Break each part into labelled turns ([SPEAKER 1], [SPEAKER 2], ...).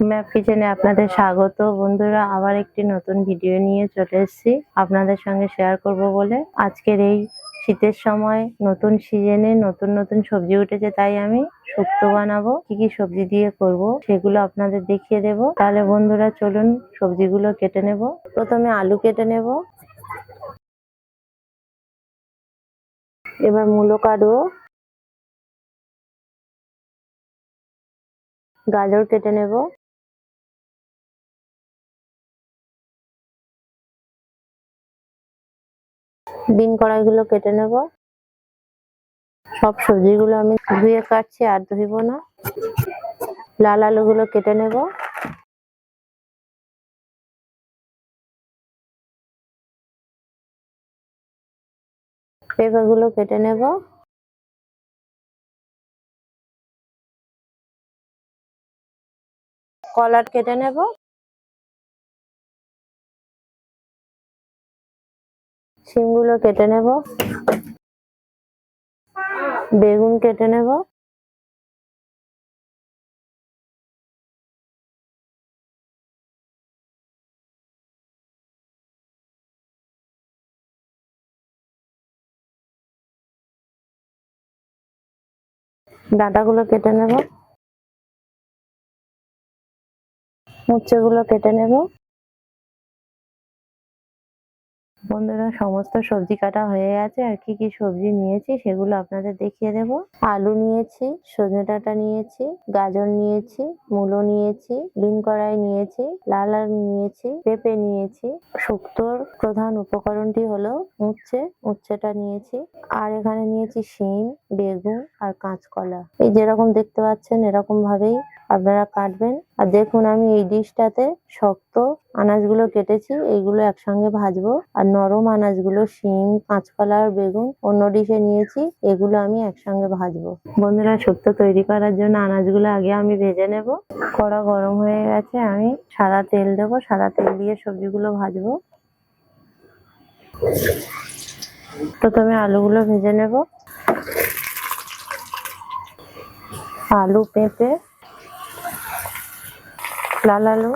[SPEAKER 1] Map কিচেনে আপনাদের স্বাগত। বন্ধুরা, আবার একটি নতুন ভিডিও নিয়ে চলে এসেছি আপনাদের সঙ্গে শেয়ার করব বলে। আজকের এই শীতের সময় নতুন সিজনে নতুন নতুন সবজি উঠেছে, তাই আমি শুক্তো বানাবো। কি কি সবজি দিয়ে করব সেগুলো আপনাদের দেখিয়ে দেব। তাহলে বন্ধুরা চলুন সবজিগুলো কেটে নেব। প্রথমে আলু কেটে নেব, এবার মূলো কাটবো, গাজর কেটে নেব, বিন কড়াইগুলো কেটে নেব। সব সবজিগুলো আমি ধুয়ে কাটছি, আর ধুইব না। লাল আলুগুলো কেটে নেব, পেঁপেগুলো কেটে নেব, কলার কেটে নেব, শিমগুলো কেটে নেব, বেগুন কেটে নেব, ডাঁটাগুলো কেটে নেব, উচ্ছেগুলো কেটে নেব। বন্ধুরা, সমস্ত সবজি কাটা হয়ে গেছে। আর কি কি সবজি নিয়েছি সেগুলো আপনাদের দেখিয়ে দেব। আলু নিয়েছি, সজনে ডাঁটা নিয়েছি, গাজর নিয়েছি, মূলো নিয়েছি, বিন কড়াই নিয়েছি, লাল আলু নিয়েছি, পেঁপে নিয়েছি। শুক্তোর প্রধান উপকরণটি হলো উচ্ছেটা নিয়েছি। আর এখানে নিয়েছি শিম, বেগুন আর কাঁচকলা। এই যেরকম দেখতে পাচ্ছেন এরকম ভাবেই আপনারা কাটবেন। আর দেখুন, আমি এই ডিশটাতে শক্ত আনাজগুলো কেটেছি, এইগুলো একসঙ্গে ভাজবো। আর নরম আনাজগুলো শিম, কাঁচকলা আর বেগুন অন্য ডিশে নিয়েছি, এগুলো আমি একসঙ্গে ভাজবো। বন্ধুরা, শুক্তো তৈরি করার জন্য আনাজগুলো আগে আমি ভেজে নেব। কড়া গরম হয়ে গেছে, আমি সাদা তেল দেবো। সাদা তেল দিয়ে সবজিগুলো ভাজবো। প্রথমে আলুগুলো ভেজে নেব। আলু, পেঁপে, লাল আলু,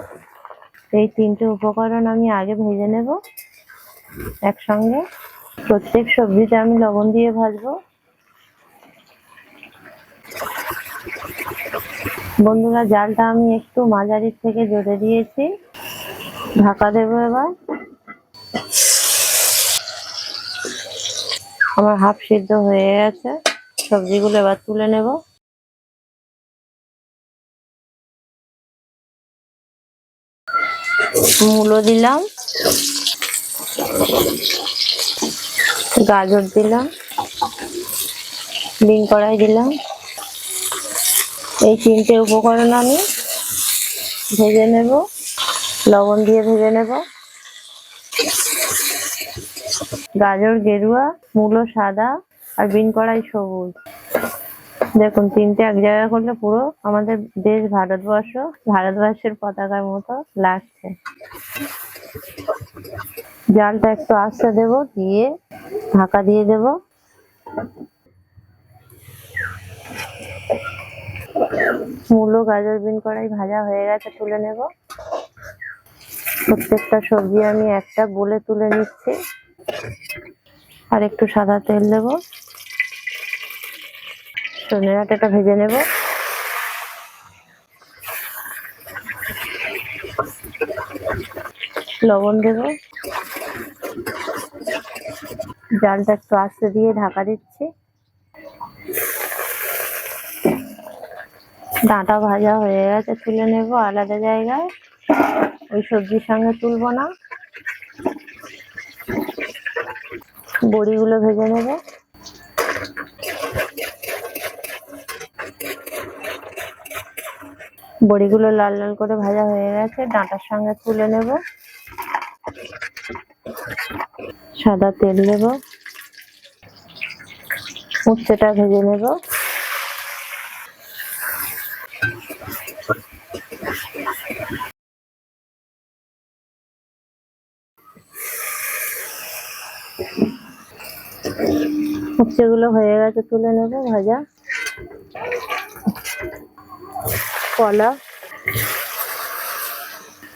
[SPEAKER 1] এই তিনটে উপকরণ আমি আগে ভেজে নেব একসঙ্গে। প্রত্যেক সবজিতে আমি লবণ দিয়ে ভাজবো। বন্ধুরা, জালটা আমি একটু মাঝারির থেকে জোরে দিয়েছি। ঢাকা দেবো এবার। আমার হাফ সিদ্ধ হয়ে গেছে, সবজিগুলো এবার তুলে নেব। মূলো দিলাম, গাজর দিলাম, বিন কড়াই দিলাম। এই তিনটে উপকরণ আমি ভেজে নেব, লবণ দিয়ে ভেজে নেব। গাজর গেরুয়া, মূলো সাদা আর বিন কড়াই সবুজ। দেখুন, তিনটে এক জায়গায় করলে পুরো আমাদের দেশ ভারতবর্ষের পতাকার মতো লাগছে। জালটা একটু আস্তে দেব, দিয়ে ঢাকা দিয়ে দেব। মূলো, গাজর, বিন কড়াই ভাজা হয়ে গেছে, তুলে নেব। প্রত্যেকটা সবজি আমি একটা বলে তুলে নিচ্ছি। আর একটু সাদা তেল দেব। সজনে ডাঁটাটা ভেজে নেব। লবণ দেব। জালটা একটু আস্তে দিয়ে ঢাকা দিচ্ছি। ডাঁটা ভাজা হয়ে গেছে, তুলে নেব আলাদা জায়গায়। ওই সবজির সঙ্গে তুলবো না। বড়িগুলো ভেজে নেব। বড়িগুলো লাল লাল করে ভাজা হয়ে গেছে, ডাঁটার সঙ্গে তুলে নেব। সাদা তেল দেব। উচ্ছেটা ভেজে নেব। উচ্ছেগুলো হয়ে গেছে, তুলে নেব ভাজা। কলা,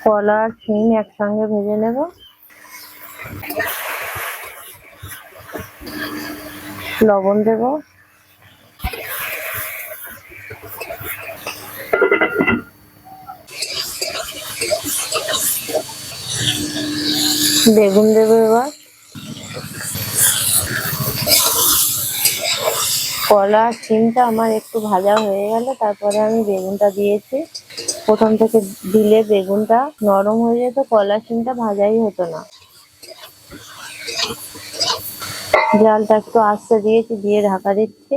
[SPEAKER 1] কলা আর শিম একসঙ্গে ভেজে নেব। লবণ দেব, বেগুন দেবো এবার। কলা আর শিমটা আমার একটু ভাজা হয়ে গেল, তারপরে আমি বেগুনটা দিয়েছি। প্রথম থেকে দিলে বেগুনটা নরম হয়ে যেত, কলা শিমটা ভাজাই হতো না। জালটা একটু আস্তে দিয়েছি, দিয়ে ঢাকা দিচ্ছি।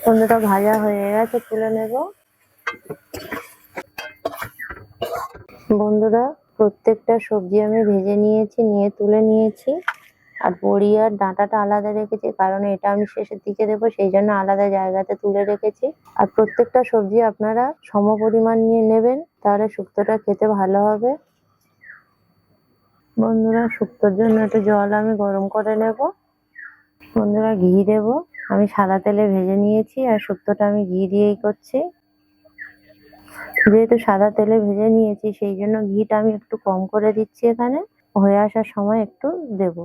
[SPEAKER 1] বন্ধুরা ভাজা হয়ে গেছে, তুলে নেব। বন্ধুরা প্রত্যেকটা সবজি আমি ভেজে নিয়েছি, নিয়ে তুলে নিয়েছি। আর বড়ি আর ডাঁটাটা আলাদা রেখেছি, কারণ এটা আমি শেষের দিকে দেবো, সেই জন্য আলাদা জায়গাতে তুলে রেখেছি। আর প্রত্যেকটা সবজি আপনারা সম পরিমাণ নিয়ে নেবেন, তাহলে শুক্তোটা খেতে ভালো হবে। বন্ধুরা শুক্তোর জন্য একটু জল আমি গরম করে নেব। বন্ধুরা ঘি দেব, আমি সাদা তেলে ভেজে নিয়েছি, আর শুক্তোটা আমি ঘি দিয়েই করছি। যেহেতু সাদা তেলে ভেজে নিয়েছি, সেই জন্য ঘিটা আমি একটু কম করে দিচ্ছি। এখানে হয়ে আসার সময় একটু দেব।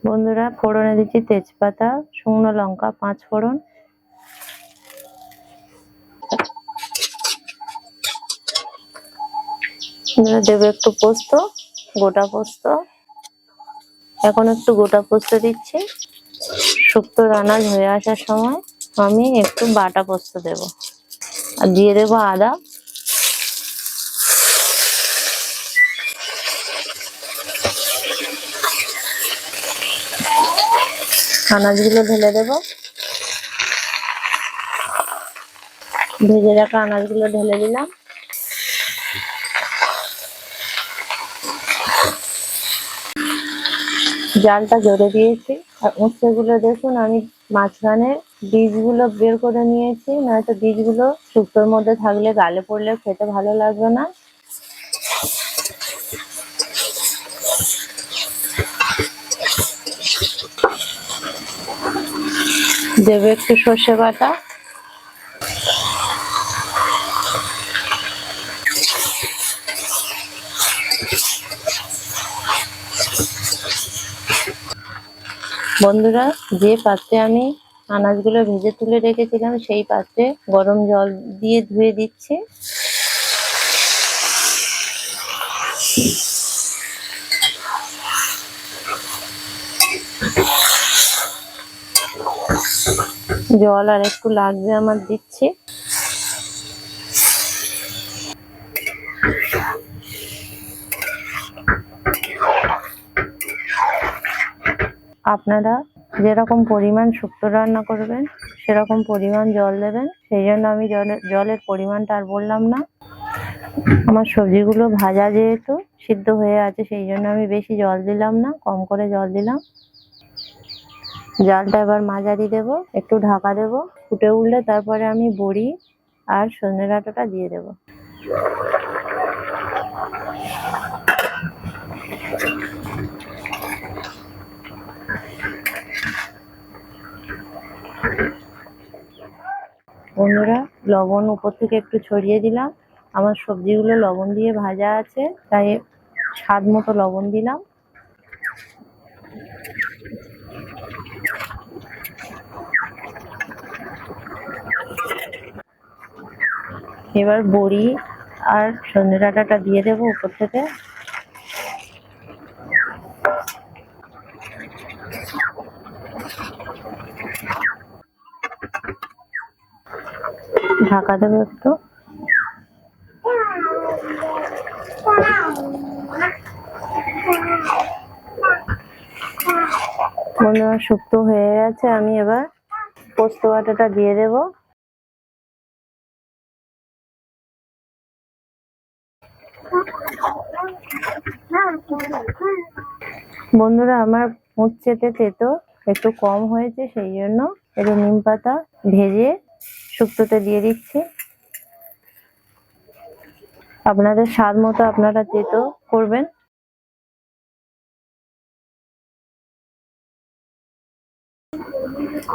[SPEAKER 1] বন্ধুরা ফোড়নে দিচ্ছি তেজপাতা, শুকনো লঙ্কা, 5 ফোড়ন। দেবো একটু পোস্ত, গোটা পোস্ত। এখন একটু গোটা পোস্ত দিচ্ছি। শুক্তো রান্না হয়ে আসার সময় আমি একটু বাটা পোস্ত দেব, আর দিয়ে দেবো আদা। আনাজগুলো ঢেলে দেবো, ভেজে রাখা আনাজগুলো ঢেলে দিলাম। জালটা জোরে দিয়েছি। আর উচ্ছেগুলো দেখুন, আমি মাঝখানে বীজগুলো বের করে নিয়েছি, নয়তো বীজগুলো শুক্তোর মধ্যে থাকলে গালে পড়লে খেতে ভালো লাগবে না। দেবে একটু সর্ষে বাটা, বন্ধুরা যে পাত্রে আমি আনাজগুলো ভেজে তুলে রেখেছিলাম, সেই পাত্রে গরম জল দিয়ে ধুয়ে দিচ্ছি। জল আর একটু লাগবে আমার, দিচ্ছি। আপনারা যেরকম পরিমাণ শুক্তো রান্না করবেন সেরকম পরিমাণ জল দেবেন, সেই জন্য আমি জলের পরিমাণটা আর বললাম না। আমার সবজিগুলো ভাজা যেহেতু সিদ্ধ হয়ে আছে, সেই জন্য আমি বেশি জল দিলাম না, কম করে জল দিলাম। জালটা এবার মাঝারি দেব, একটু ঢাকা দেব। ফুটে উঠলে তারপরে আমি বড়ি আর সজনে ডাঁটাটা দিয়ে দেব। বন্ধুরা লবণ উপর থেকে একটু ছড়িয়ে দিলাম। আমার সবজিগুলো লবণ দিয়ে ভাজা আছে, তাই স্বাদ মতো লবণ দিলাম। এবার বড়ি আর সজনে ডাঁটাটা দিয়ে দেবো উপর থেকে। ঢাকা দেবো একটু। বন্ধুরা শুক্তো হয়ে গেছে, আমি এবার পোস্ত বাটাটা দিয়ে দেব। বন্ধুরা আমার উচ্ছেতে তেতো একটু কম হয়েছে, সেই জন্য একটু নিম পাতা ভেজে শুক্তোতে দিয়ে দিচ্ছি। আপনাদের স্বাদ মতো আপনারা তেতো করবেন।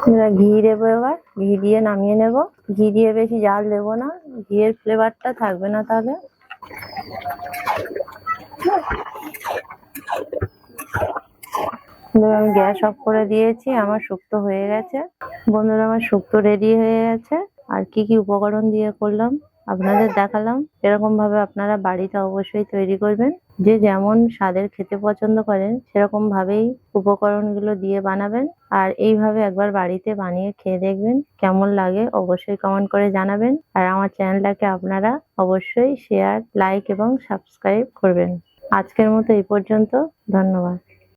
[SPEAKER 1] এবার ঘি দেবো, এবার ঘি দিয়ে নামিয়ে নেব। ঘি দিয়ে বেশি জাল দেবো না, ঘিয়ের ফ্লেভারটা থাকবে না তাহলে। বন্ধুরা আমি গ্যাস অফ করে দিয়েছি, আমার শুক্তো হয়ে গেছে। বন্ধুরা আমার শুক্তো রেডি হয়ে গেছে। আর কি কি উপকরণ দিয়ে করলাম আপনাদের দেখালাম। এরকম ভাবে আপনারা বাড়িতে অবশ্যই তৈরি করবেন। যে যেমন স্বাদের খেতে পছন্দ করেন সেরকম ভাবেই উপকরণগুলো দিয়ে বানাবেন। আর এইভাবে একবার বাড়িতে বানিয়ে খেয়ে দেখবেন, কেমন লাগে অবশ্যই কমেন্ট করে জানাবেন। আর আমার চ্যানেলটাকে আপনারা অবশ্যই শেয়ার, লাইক এবং সাবস্ক্রাইব করবেন। আজকের মতো এই পর্যন্ত। ধন্যবাদ।